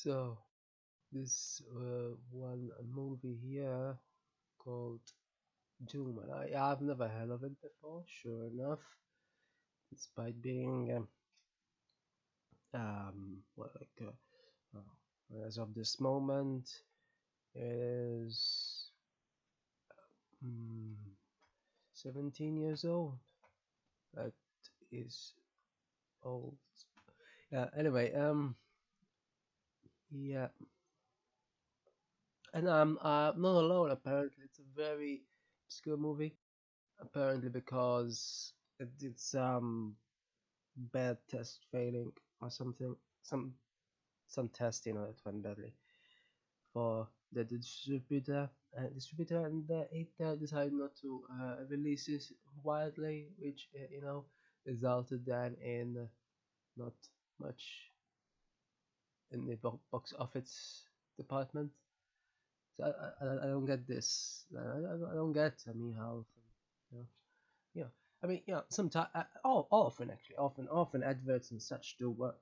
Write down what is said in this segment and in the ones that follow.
So this one movie here called Duma. I've never heard of it before. Sure enough, despite being well, as of this moment is mm, 17 years old. That is old. Yeah. Anyway, yeah, and I'm not alone. Apparently, it's a very obscure movie. Apparently, because it's bad test failing or something, some some test that went badly for the distributor, and it decided not to release this widely, which resulted then in not much in the box office department. So I don't get this. I don't get. I mean, how you know, yeah. I mean, yeah. Sometimes, often actually, often adverts and such do work.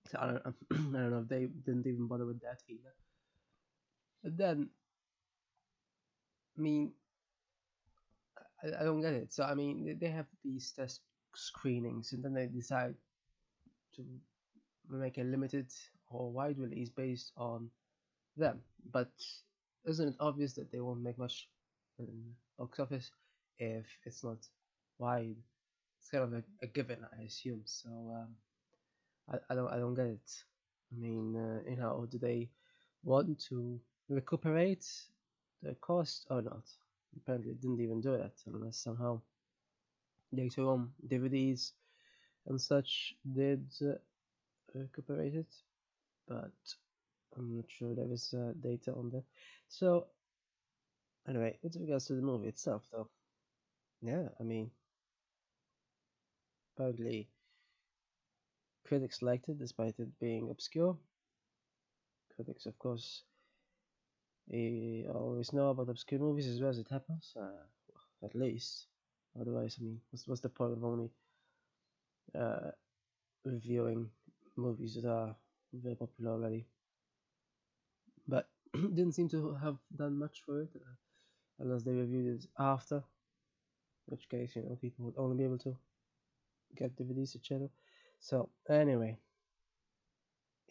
So I don't, I don't know if they didn't even bother with that either. But then, I mean, I don't get it. So I mean, they have these test screenings, and then they decide to make a limited or wide release based on them. But isn't it obvious that they won't make much in box office if it's not wide? It's kind of a given, I assume. So I don't get it. I mean, do they want to recuperate the cost or not? Apparently, it didn't even do that unless somehow later on DVDs and such did recuperate it, but I'm not sure there is data on that. So anyway, with regards to the movie itself, though, yeah, I mean, apparently critics liked it despite it being obscure. Critics, of course, always know about obscure movies as well as it happens, at least. Otherwise, I mean, what's the point of only uh, reviewing movies that are very popular already? But didn't seem to have done much for it, unless they reviewed it after, in which case, people would only be able to get DVDs to channel. So anyway,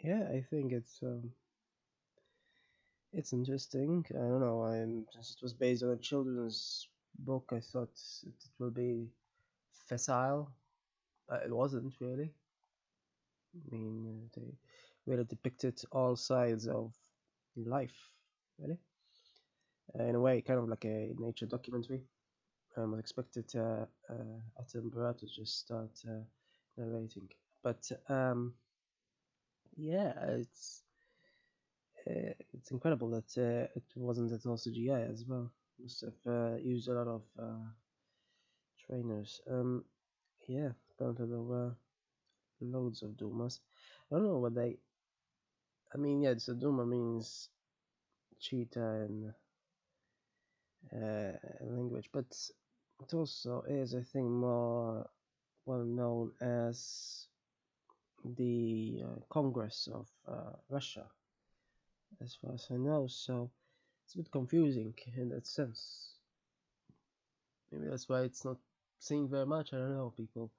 yeah, I think it's interesting. I don't know. Since it was based on a children's book, I thought it will be facile, but it wasn't really. I mean, they really depicted all sides of life, really. In a way, kind of like a nature documentary. I was expected Attenborough to just start narrating, but yeah, it's incredible that it wasn't at all CGI as well. Must have used a lot of trainers. Yeah, apparently there were loads of Dumas. I don't know what they. I mean, yeah, so Duma means cheetah in language, but it also is, I think, more well known as the Congress of Russia, as far as I know. So it's a bit confusing in that sense. Maybe that's why it's not seen very much. I don't know. People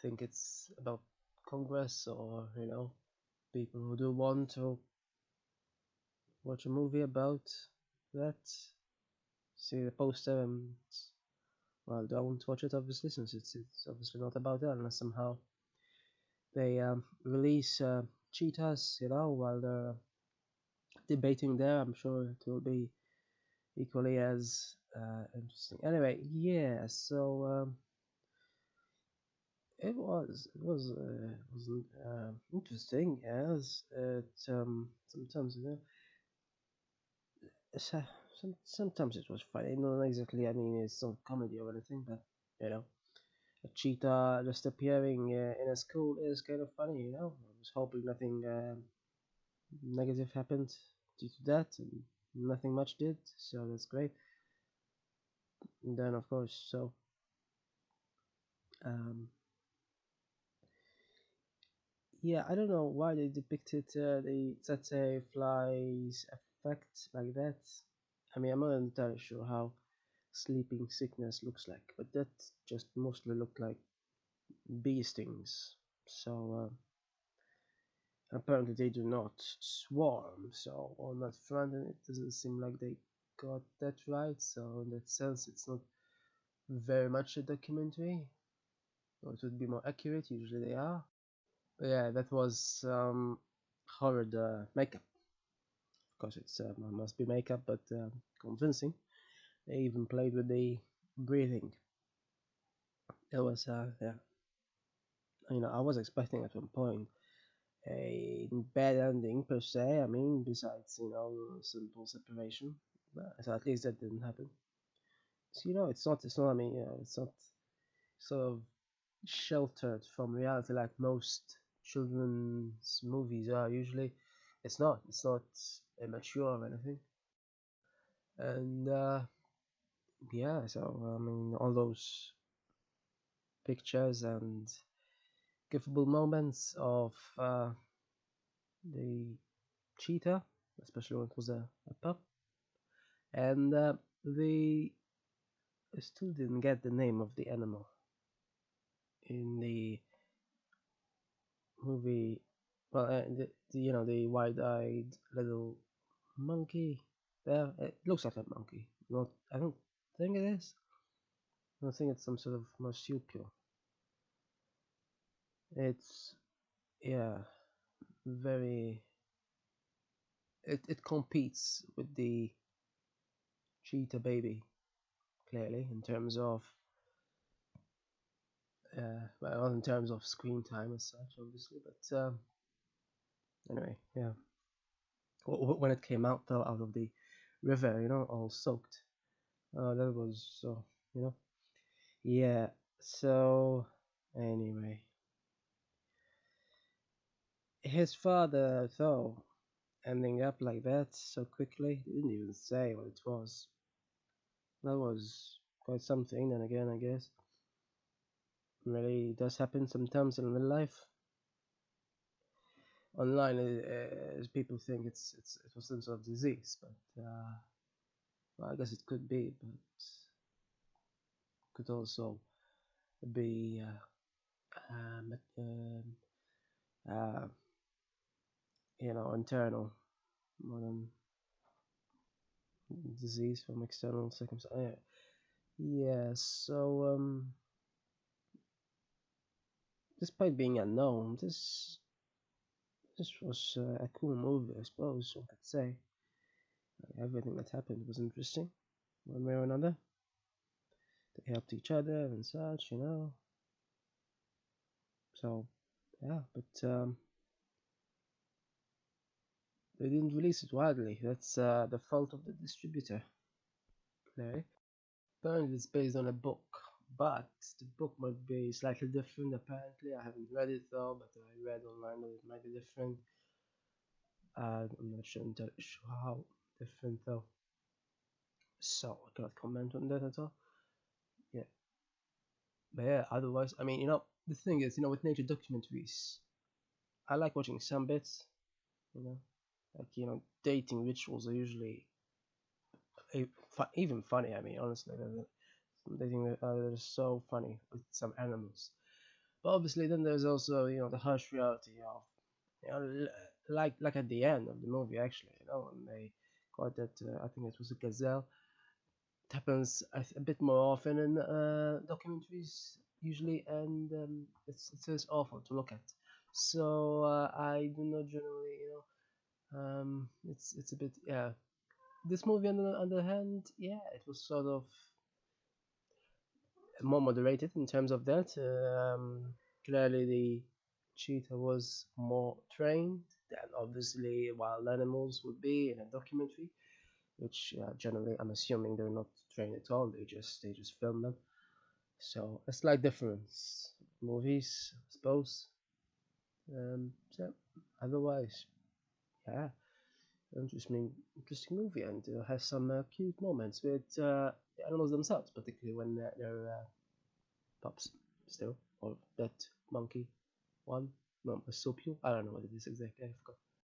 think it's about Congress, or people who do want to watch a movie about that see the poster and well, don't watch it obviously, since it's obviously not about that, unless somehow they release cheetahs, while they're debating there. I'm sure it will be equally as interesting. Anyway, yeah. So it was interesting. Yes, it sometimes so- sometimes it was funny. Not exactly. I mean, it's not comedy or anything, but you know, a cheetah just appearing in a school is kind of funny. I was hoping nothing negative happened due to that, and nothing much did. So that's great. And then, of course, um, Yeah, I don't know why they depicted the Tsetse flies effect like that. I mean, I'm not entirely sure how sleeping sickness looks like, but that just mostly looked like bee stings. So apparently they do not swarm. So on that front, and it doesn't seem like they got that right. So in that sense, it's not very much a documentary. Or it would be more accurate. Usually they are. But yeah, that was horrid makeup. Of course, it's must be makeup, but convincing. They even played with the breathing. It was yeah. I was expecting at one point a bad ending per se. I mean, besides simple separation, but, so at least that didn't happen. So it's not. I mean, it's not sort of sheltered from reality like most children's movies are usually. It's not immature or anything. And yeah, so I mean, all those pictures and gifable moments of the cheetah, especially when it was a pup, and they still didn't get the name of the animal in the movie. Well, the wide-eyed little monkey. There, it looks like a monkey. Not, I don't think it is. I don't think it's some sort of marsupial. It's yeah, very. It competes with the cheetah baby clearly in terms of well, not in terms of screen time as such, obviously, but anyway, yeah. When it came out though, out of the river, all soaked. That was so, you know. Yeah. So anyway, his father though ending up like that so quickly, he didn't even say what it was. That was quite something. Then again, I guess really does happen sometimes in real life. Online, people think it was some sort of disease, but well, I guess it could be, but could also be uh, internal more than disease from external circumstances. Yeah, so despite being unknown, this was a cool movie, I suppose one could say. Everything that happened was interesting, one way or another. They helped each other and such. So yeah, but they didn't release it widely. That's the fault of the distributor. Clearly. Apparently, it's based on a book, but the book might be slightly different. Apparently, I haven't read it though, but I read online that it might be different. I'm not sure how different though, so I cannot comment on that at all. Yeah, but yeah, otherwise, I mean, the thing is, with nature documentaries, I like watching some bits. You know, like dating rituals are usually even funny. I mean, honestly, they're so funny with some animals. But obviously, then there's also the harsh reality of like at the end of the movie actually, when they got that I think it was a gazelle. It happens a bit more often in documentaries usually, and it's awful to look at. So I do not generally, it's a bit yeah. This movie on the other hand, yeah, it was sort of more moderated in terms of that. Clearly, the cheetah was more trained than obviously wild animals would be in a documentary, which generally I'm assuming they're not trained at all. They just film them. So a slight difference. Movies, I suppose. So otherwise, yeah, interesting movie, and has some cute moments with the animals themselves, particularly when they're pups still, or that monkey one. no, marsupial. I don't know what it is exactly. I forgot.